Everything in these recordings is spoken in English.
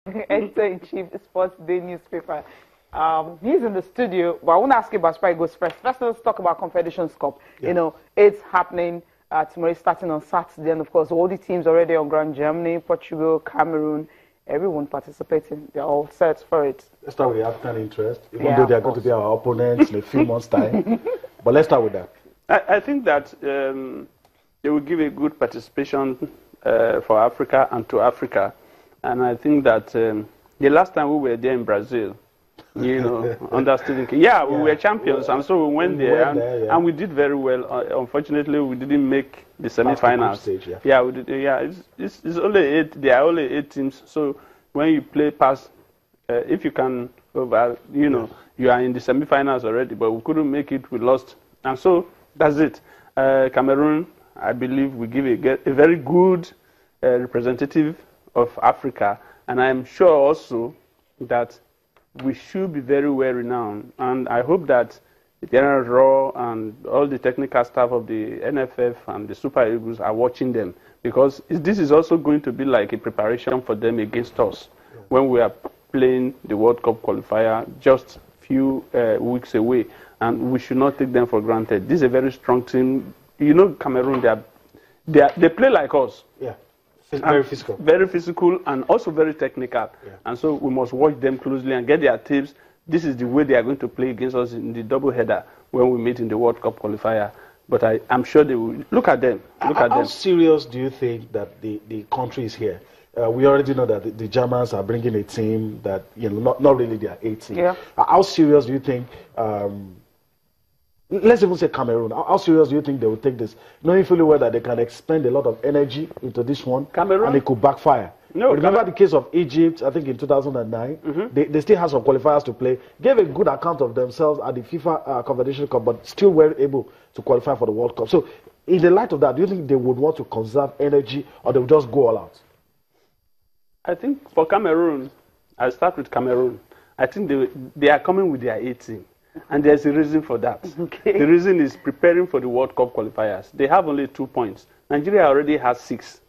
Editor-in-Chief, Sports Day newspaper. He's in the studio, but I want to ask you about Super Eagles first. First, let's talk about Confederations Cup. Yeah. You know, it's happening tomorrow, starting on Saturday, and of course, all the teams already on ground: Germany, Portugal, Cameroon. Everyone participating. They're all set for it. Let's start with the African interest, even though they are going to be our opponents in a few months' time. But let's start with that. I think that they will give a good participation for Africa and to Africa. And I think that the last time we were there in Brazil, you know, under Stephen King, we were champions, and so we went there, and we did very well. Unfortunately, we didn't make the semi-finals. We did. It's only 8. There are only 8 teams. So when you play past, if you can, you are in the semi-finals already. But we couldn't make it. We lost, and so that's it. Cameroon, I believe, we give a very good representative of Africa, and I'm sure also that we should be very well renowned, and I hope that the General Raw and all the technical staff of the NFF and the Super Eagles are watching them, because this is also going to be like a preparation for them against us when we are playing the World Cup qualifier just few weeks away, and we should not take them for granted. This is a very strong team. You know, Cameroon, they play like us. Yeah. Very physical. Very physical and also very technical. Yeah. And so we must watch them closely and get their tips. This is the way they are going to play against us in the double header when we meet in the World Cup qualifier. But I'm sure they will. Look at them. How serious do you think that the country is here? We already know that the Germans are bringing a team that, not really their A team. Yeah. How serious do you think... let's even say Cameroon. How serious do you think they will take this? Knowing fully well that they can expend a lot of energy into this one, Cameroon? And it could backfire. No, remember the case of Egypt, I think in 2009? They still had some qualifiers to play, gave a good account of themselves at the FIFA Confederation Cup, but still were able to qualify for the World Cup. So, in the light of that, do you think they would want to conserve energy, or they would just go all out? I think for Cameroon, I'll start with Cameroon. I think they are coming with their A team. And there's a reason for that. Okay. The reason is preparing for the World Cup qualifiers. They have only 2 points. Nigeria already has 6.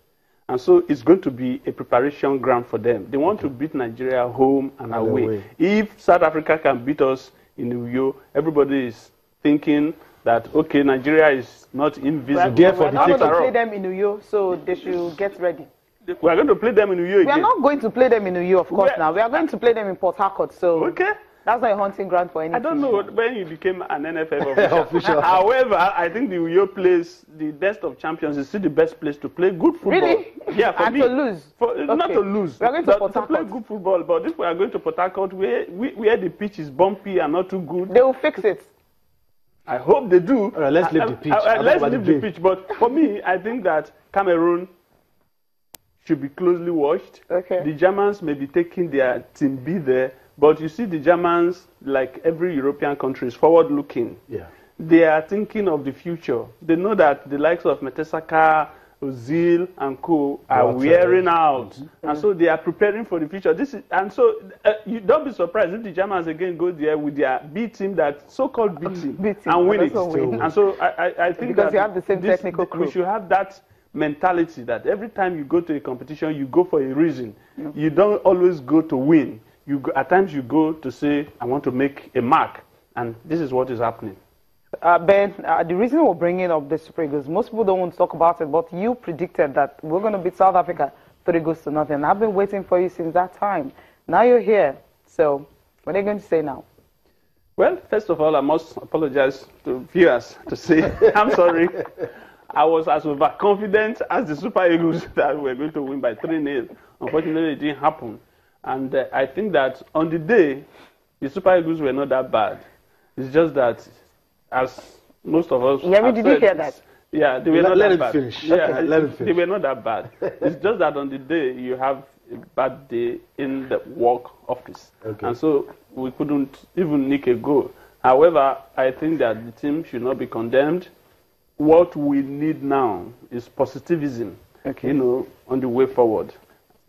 And so it's going to be a preparation ground for them. They want to beat Nigeria home and away. If South Africa can beat us in Uyo, everybody is thinking that, okay, Nigeria is not invisible. We're not going to play them in Uyo, so they should get ready. We are going to play them in Uyo again. We are not going to play them in Uyo, of course, now. We are going to play them in Port Harcourt, so... Okay. That's not a hunting ground for anything. I don't know when you became an NFF official. However, I think the Uyo place, the best of champions, is still the best place to play good football. Really? Yeah, for and me. to lose? Not to lose. We are going to Port Harcourt. To play good football, but if we are going to Port Harcourt, where the pitch is bumpy and not too good. They will fix it. I hope they do. All right, let's leave the pitch. Let's leave the pitch. But for me, I think that Cameroon should be closely watched. Okay. The Germans may be taking their team B there. But you see, the Germans, like every European country, is forward-looking. Yeah. They are thinking of the future. They know that the likes of Mertesacker, Ozil, and co are wearing out. And so they are preparing for the future. And so you don't be surprised if the Germans again go there with their B team, that so-called B team, and win it. And so I think because you have the same technical crew. We should have that mentality that every time you go to a competition, you go for a reason. Yeah. You don't always go to win. At times you go to say, I want to make a mark, and this is what is happening. Ben, the reason we're bringing up the Super Eagles, most people don't want to talk about it, but you predicted that we're going to beat South Africa 3-0. I've been waiting for you since that time. Now you're here, so what are you going to say now? Well, first of all, I must apologize to viewers to say, I'm sorry. I was as overconfident as the Super Eagles that we're going to win by 3-0. Unfortunately, it didn't happen. And I think that on the day, the Super Eagles were not that bad. It's just that, as most of us... Yeah, did you hear that? Yeah, they were not that bad. Finish. Yeah, okay, let him finish. They were not that bad. It's just that on the day, you have a bad day in the work office. Okay. And so we couldn't even nick a goal. However, I think that the team should not be condemned. What we need now is positivism, on the way forward.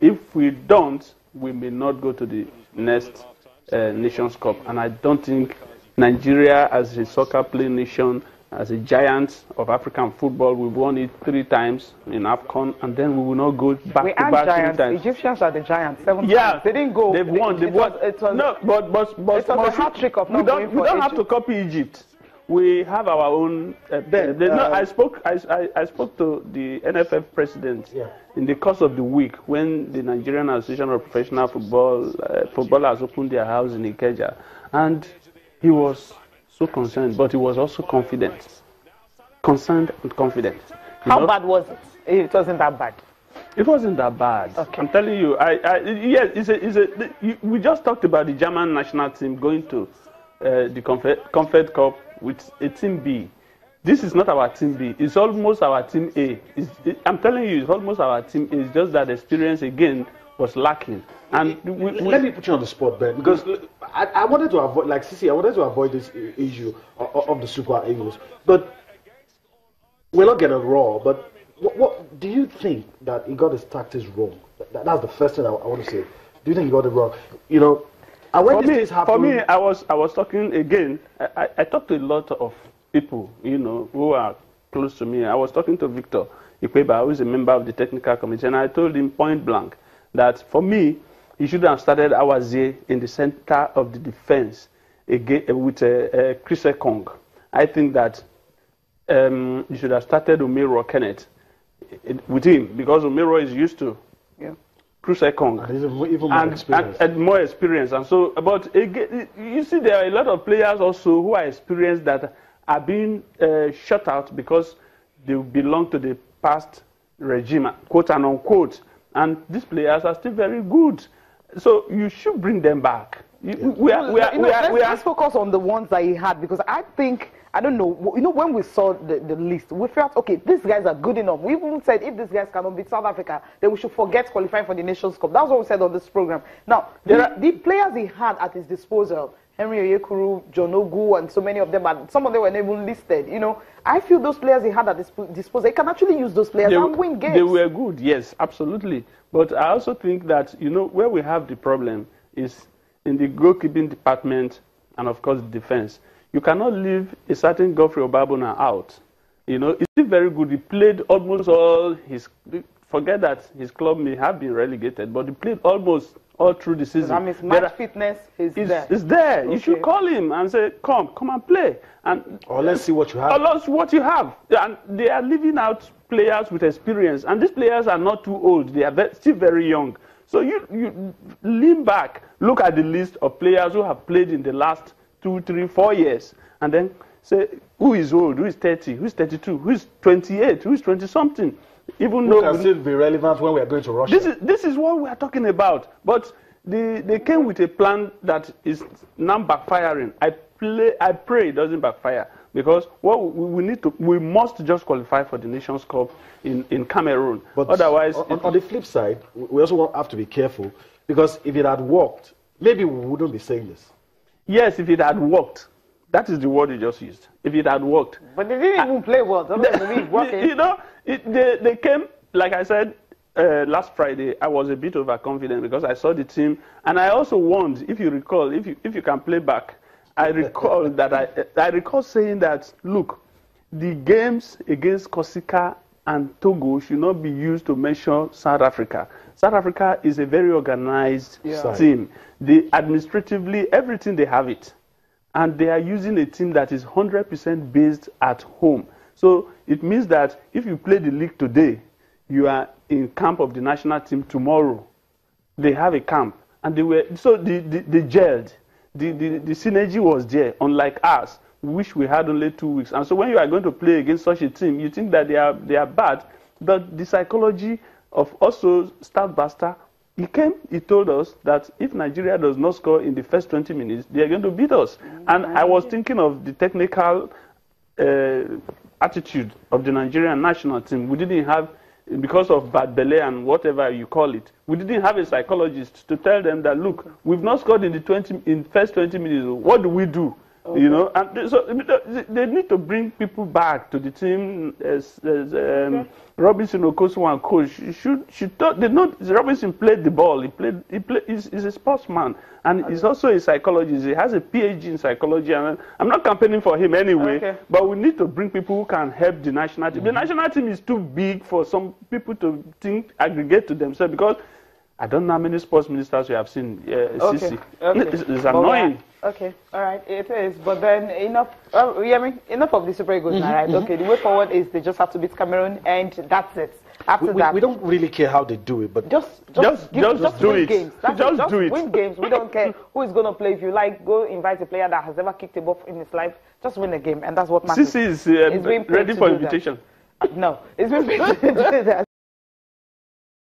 If we don't, we may not go to the next Nations Cup. And I don't think Nigeria, as a soccer playing nation, as a giant of African football. We've won it 3 times in AFCON, and then we will not go back to back 3 times. Egyptians are the giants 7 Yeah, times. They didn't go. They've won. They've won. It was, no, but it was a hat trick of not going for we don't have Egypt. to copy Egypt. We have our own. I spoke to the NFF president in the course of the week when the Nigerian Association of Professional Footballers opened their house in Ikeja, and he was so concerned, but he was also confident. Concerned and confident. How bad was it? It wasn't that bad. It wasn't that bad. Okay. I'm telling you. Yes, we just talked about the German national team going to the Confed Cup with a team B. This is not our team B. It's almost our team A. I'm telling you, it's almost our team A. It's just that the experience again was lacking. And let me put you on the spot, Ben, because I wanted to avoid, like Sisi, I wanted to avoid this issue of the Super Eagles. But we're not getting raw. But what do you think that he got his tactics wrong? That's the first thing I want to say. Do you think he got it wrong? You know, for me, I was talking again. I talked to a lot of people, you know, who are close to me. I was talking to Victor Ikweba, who is a member of the technical committee, and I told him point blank that for me, he should have started Awazie in the center of the defense again with Chris Ekong. I think that you should have started Omero Kenneth with him because Omero is used to Chris Ekong and more experience. And so, but again, you see, there are a lot of players also who are experienced that are being shut out because they belong to the past regime, quote and unquote. And these players are still very good. So you should bring them back. Let's focus on the ones that he had, because I think, I don't know, you know, when we saw the list, we felt, okay, these guys are good enough. We even said if these guys cannot beat South Africa, then we should forget qualifying for the Nations Cup. That's what we said on this program. Now, the players he had at his disposal, Henry Oyekuru, John Ogu, and so many of them, and some of them were not even listed, you know. I feel those players he had at his disposal, he can actually use those players and win games. They were good, yes, absolutely. But I also think that, you know, where we have the problem is in the goalkeeping department and, of course, defense. You cannot leave a certain Godfrey Obabona out. You know, he's very good. He played almost all his... Forget that his club may have been relegated, but he played almost all through the season. That means match fitness is there. It's there. Okay. You should call him and say, come and play. Or let's see what you have. Or let's see what you have. And they are leaving out players with experience. And these players are not too old. They are still very young. So you lean back, look at the list of players who have played in the last 2, 3, 4 years, and then say, who is old, who is 30, who is 32, who is 28, who is 20-something. Even though can still be relevant when we are going to Russia. This is what we are talking about. But they came with a plan that is now backfiring. I pray it doesn't backfire, because what we must just qualify for the Nations Cup in Cameroon. But otherwise, on the flip side, we also have to be careful, because if it had worked, maybe we wouldn't be saying this. Yes, if it had worked. That is the word you just used. If it had worked. But they didn't even play well. You know, they came, like I said, last Friday, I was a bit overconfident because I saw the team. And I also warned, if you recall, if you can play back, I recall that I recall saying that, look, the games against Corsica and Togo should not be used to measure South Africa. South Africa is a very organized team. They administratively, everything they have it. And they are using a team that is 100% based at home. So it means that if you play the league today, you are in camp of the national team tomorrow. They have a camp. And they gelled. The synergy was there, unlike us, which we had only 2 weeks. And so when you are going to play against such a team, you think that they are bad. But the psychology of also Stout Basta, he told us that if Nigeria does not score in the first 20 minutes, they are going to beat us. And I was thinking of the technical attitude of the Nigerian national team. We didn't have, because of bad belly and whatever you call it, we didn't have a psychologist to tell them that, look, we've not scored in the first 20 minutes. What do we do? Okay. You know, and so they need to bring people back to the team. Okay. Robinson Okosu and coach they know Robinson played the ball. He's a sportsman, and he's also a psychologist. He has a PhD in psychology, and I'm not campaigning for him anyway. Okay. But we need to bring people who can help the national team. The national team is too big for some people to aggregate to themselves, because I don't know how many sports ministers we have seen. Okay. It's annoying. Okay, all right, it is. But then enough. Enough of the Super Eagles, right? Okay, the way forward is they just have to beat Cameroon, and that's it. After that, we don't really care how they do it, but just do win it. Games. Just do it. Win games. We don't care who is going to play. If you like, go invite a player that has never kicked a ball in his life. Just win a game, and that's what matters. Sisi is ready for invitation. No, it's been paid to do that.